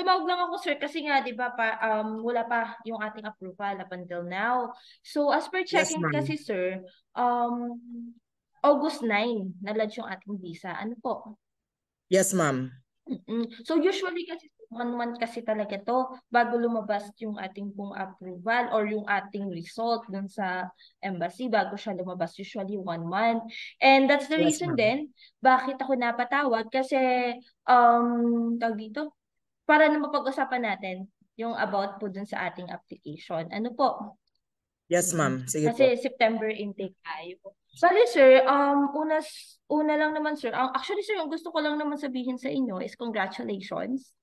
tumawag lang ako, sir, kasi nga, di ba, wala pa yung ating approval up until now. So, as per Yes, checking ma'am. kasi, sir, August 9, na-launch yung ating visa. Ano po? Yes, ma'am. So usually kasi 1 month kasi talaga to bago lumabas yung ating pong approval or yung ating result dun sa embassy bago siya lumabas, usually 1 month. And that's the Yes, reason ma'am. din bakit ako napatawag kasi tawag dito para na mapag-usapan natin yung about po dun sa ating application. Ano po? Yes, Mm. ma'am. Sige po. Kasi September intake tayo. Bali, sir, una lang naman, sir. Actually, sir, yung gusto ko lang naman sabihin sa inyo is congratulations.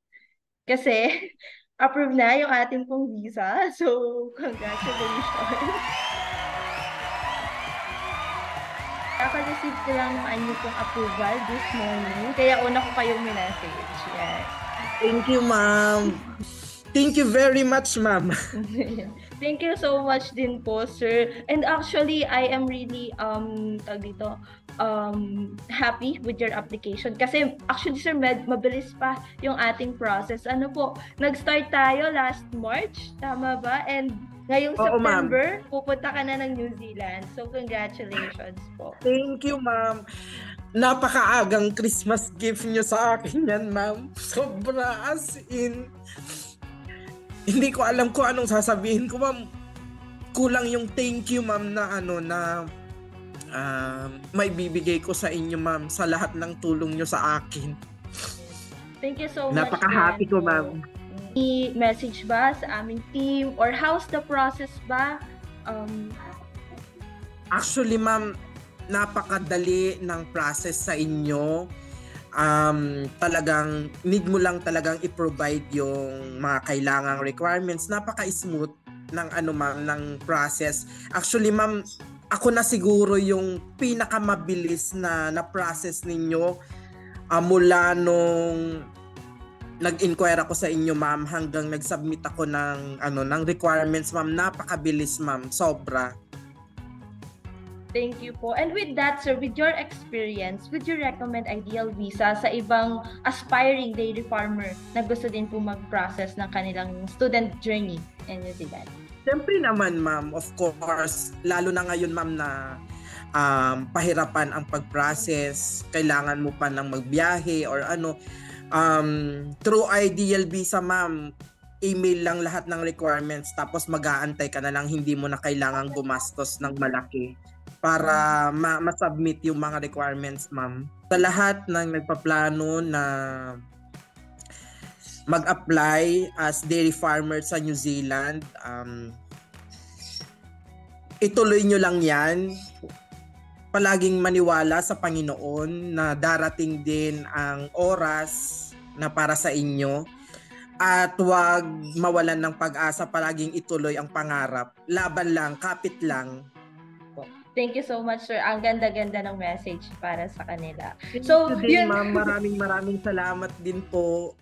Kasi, approve na yung ating pong visa. So, congratulations. Naka-receive ko lang ng anyo pong approval this morning. Kaya una ko kayong minessage. Yes. Thank you, ma'am. Thank you very much, ma'am. Thank you so much din po, sir. And actually, I am really tawag dito, happy with your application kasi actually, sir, mabilis pa yung ating process. Ano po, nag-start tayo last March, tama ba? And ngayong Oo, ma'am. September, pupunta ka na ng New Zealand. So, congratulations po. Thank you, ma'am. Napakaagang Christmas gift niyo sa akin yan, ma'am. Sobra, as in. Hindi ko alam kung anong sasabihin ko, ma'am. Kulang yung thank you, ma'am, na may bibigay ko sa inyo, ma'am, sa lahat ng tulong nyo sa akin. Thank you so much. Napaka-happy ko, ma'am. I-message ba sa aming team or how's the process ba? Actually, ma'am, napakadali ng process sa inyo. Talagang need mo lang talagang i-provide yung mga kailangang requirements. Napaka-smooth ng ma'am, ng process. Actually, ma'am, ako na siguro yung pinakamabilis na process ninyo mula nung nag-inquire ako sa inyo, ma'am, hanggang nag-submit ako ng requirements, ma'am. Napakabilis, ma'am. Sobra. Thank you po. And with that, sir, with your experience, would you recommend Ideal Visa sa ibang aspiring dairy farmer na gusto din po mag-process ng kanilang student journey in New Zealand? Siyempre naman, ma'am, of course, lalo na ngayon, ma'am, na pahirapan ang pag-process, kailangan mo pa ng magbiyahe or through Ideal Visa, ma'am, email lang lahat ng requirements tapos mag-aantay ka na lang, hindi mo na kailangang gumastos ng malaki para ma-submit yung mga requirements, ma'am. Sa lahat ng nagpaplano na mag-apply as dairy farmer sa New Zealand, ituloy nyo lang yan. Palaging maniwala sa Panginoon na darating din ang oras na para sa inyo. At huwag mawalan ng pag-asa, palaging ituloy ang pangarap. Laban lang, kapit lang. Thank you so much, sir. Ang ganda-ganda ng message para sa kanila. So, yun, ma'am, maraming salamat din po.